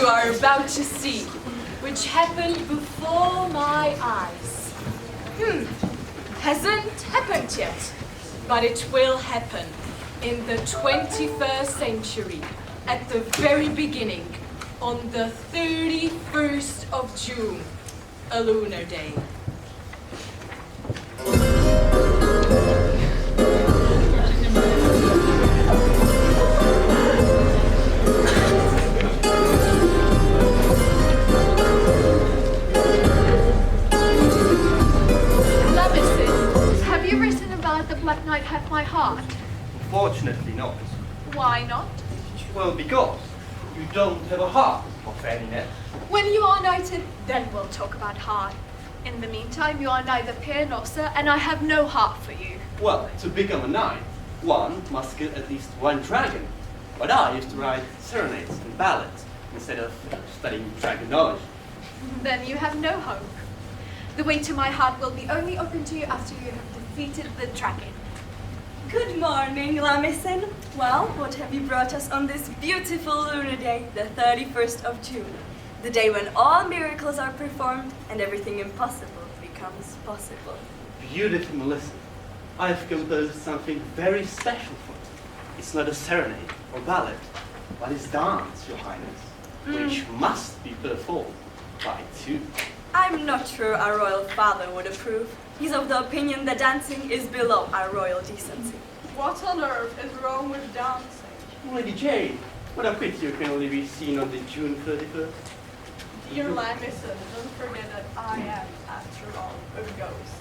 are about to see, which happened before my eyes. Hasn't happened yet, but it will happen in the 21st century, at the very beginning, on the 31st of June, a lunar day. The Black Knight have my heart? Unfortunately not. Why not? Well, because you don't have a heart, Fanny Net. When you are knighted, then we'll talk about heart. In the meantime, you are neither peer nor sir, and I have no heart for you. Well, to become a knight, one must kill at least one dragon. But I used to write serenades and ballads instead of studying dragonology. Then you have no hope. The way to my heart will be only open to you after you have defeated the dragon. Good morning, Lamison. Well, what have you brought us on this beautiful lunar day, the 31st of June? The day when all miracles are performed and everything impossible becomes possible. Beautiful Melissa, I've composed something very special for you. It's not a serenade or ballad, but it's dance, Your Highness, which must be performed by two. I'm not sure our royal father would approve. He's of the opinion that dancing is below our royal decency. What on earth is wrong with dancing? Lady Jane, what a pity you can only be seen on the June 31st. Dear Lamison, don't forget that I am, after all, a ghost.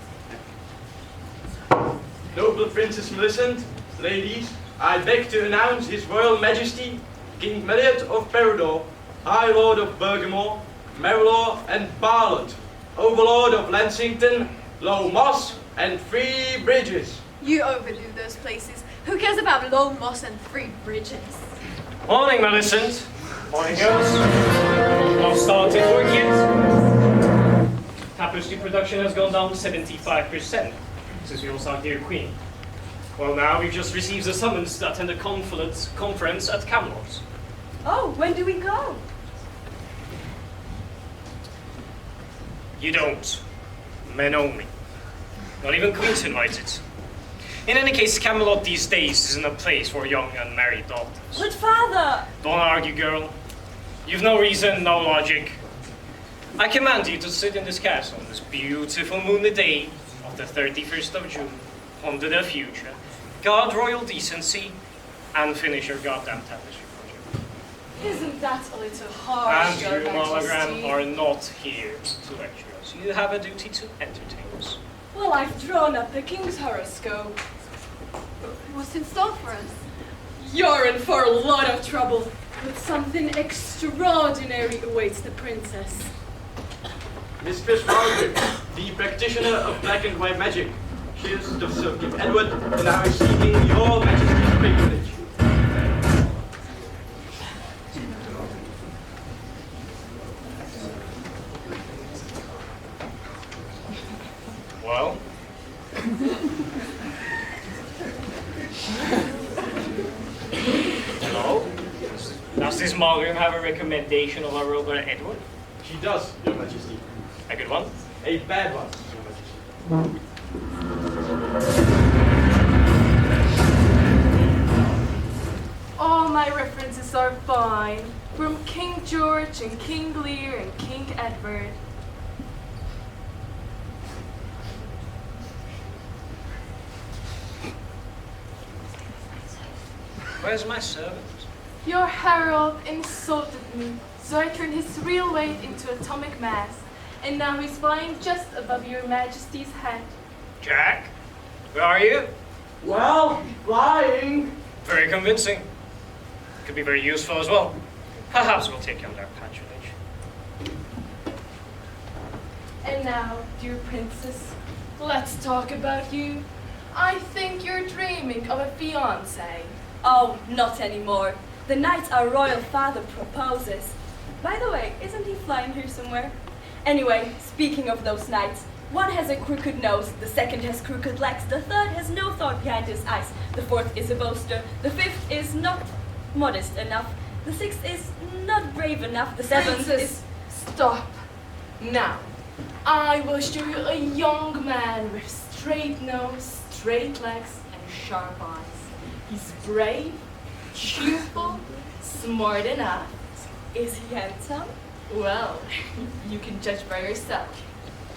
Noble Princess Millicent, ladies, I beg to announce His Royal Majesty, King Meliot of Peridor, High Lord of Bergamore, Marilor and Barlet, Overlord of Lansington, Low Moss and Three Bridges. You overdo those places. Who cares about Low Moss and Three Bridges? Morning, Millicent. Morning, girls. Not started work yet. Tapestry production has gone down 75% since we all saw Dear Queen. Well, now we've just received a summons to attend a conference at Camelot. Oh, when do we go? You don't. Men only. Not even Queen's invited. In any case, Camelot these days isn't a place for young unmarried daughters. But father! Don't argue, girl. You've no reason, no logic. I command you to sit in this castle on this beautiful moonlit day of the 31st of June, ponder the future, guard royal decency, and finish your goddamn tapestry project. Isn't that a little harsh, And Your you, Monogram, Majesty? are not here to lecture us. You have a duty to entertain us. Well, I've drawn up the king's horoscope. What's in store for us? You're in for a lot of trouble, but something extraordinary awaits the princess. Mistress Margaret, the practitioner of black and white magic. She is the Sir King Edward and now receiving your Majesty's patronage. Well? Hello? Does this Malgrim have a recommendation of our Royal Edward? She does, Your Majesty. A good one? A bad one, Your Majesty. All my references are fine, from King George and King Lear and King Edward. Where's my servant? Your herald insulted me, so I turned his real weight into atomic mass, and now he's flying just above your Majesty's head. Jack? Where are you? Well, flying. Very convincing. Could be very useful as well. Perhaps we'll take you under our patronage. And now, dear princess, let's talk about you. I think you're dreaming of a fiancé. Oh, not anymore. The night our royal father proposes. By the way, isn't he flying here somewhere? Anyway, speaking of those knights, one has a crooked nose, the second has crooked legs, the third has no thought behind his eyes, the fourth is a boaster, the fifth is not modest enough, The sixth is not brave enough. The seventh Princess, is... stop. Now, I will show you a young man with straight nose, straight legs, and sharp eyes. He's brave, cheerful, smart enough. Is he handsome? Well, you can judge by yourself.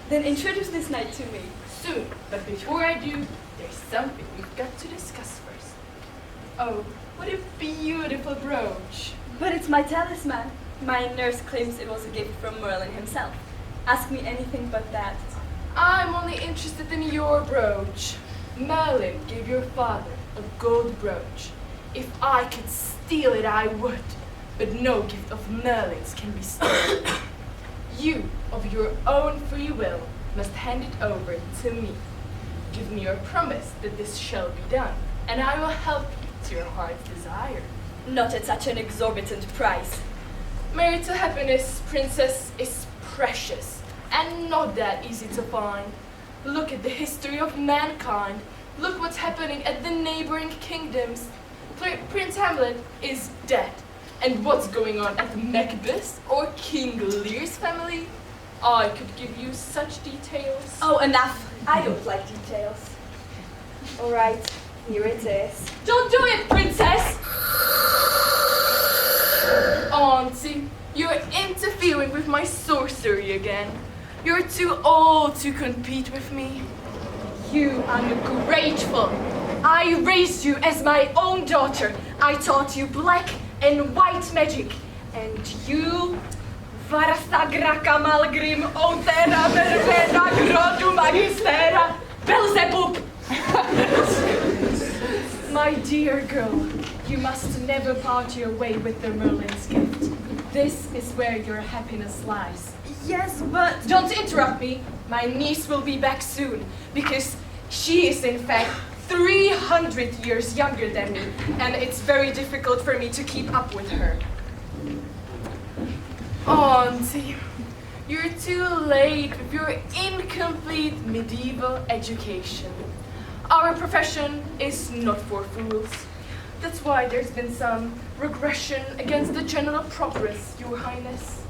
Then introduce this knight to me. Soon, but before I do, there's something we've got to discuss first. Oh, what a beautiful brooch. But it's my talisman. My nurse claims it was a gift from Merlin himself. Ask me anything but that. I'm only interested in your brooch. Merlin gave your father a gold brooch. If I could steal it, I would. But no gift of Merlin's can be stolen. You, of your own free will, must hand it over to me. Give me your promise that this shall be done, and I will help you to your heart's desire. Not at such an exorbitant price. Marital happiness, princess, is precious and not that easy to find. Look at the history of mankind. Look what's happening at the neighboring kingdoms. Prince Hamlet is dead. And what's going on at Macbeth or King Lear's family? I could give you such details. Oh, enough. I don't like details. All right, here it is. Don't do it, princess! Auntie, you're interfering with my sorcery again. You're too old to compete with me. You ungrateful. I raised you as my own daughter. I taught you black and white magic. And you... Varsagra kamalgrim otera verbena grodu magistera Belzebub! My dear girl, you must never part your way with the Merlin's gift. This is where your happiness lies. Yes, but... Don't interrupt me. My niece will be back soon, because she is in fact 300 years younger than me, and it's very difficult for me to keep up with her. Auntie, you're too late with your incomplete medieval education. Our profession is not for fools. That's why there's been some regression against the general progress, Your Highness.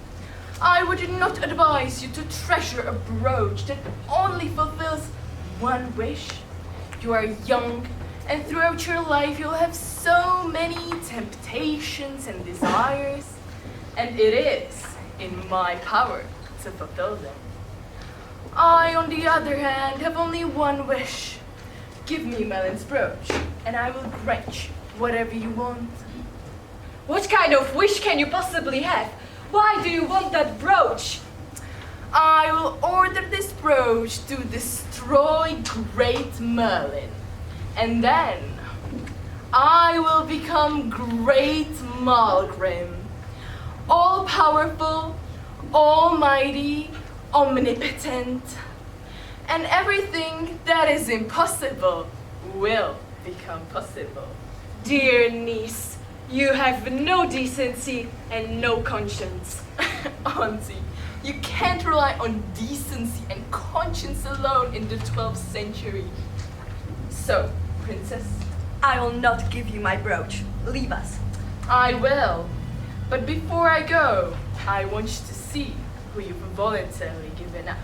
I would not advise you to treasure a brooch that only fulfills one wish. You are young, and throughout your life you'll have so many temptations and desires, and it is in my power to fulfill them. I, on the other hand, have only one wish. Give me Merlin's brooch, and I will grant you whatever you want. What kind of wish can you possibly have? Why do you want that brooch? I will order this brooch to destroy great Merlin, and then I will become great Malgrim, all-powerful, almighty, omnipotent, and everything that is impossible will become possible. Dear niece, you have no decency and no conscience. Auntie, you can't rely on decency and conscience alone in the 12th century. So, princess, I will not give you my brooch. Leave us. I will. But before I go, I want you to see who you've voluntarily given up.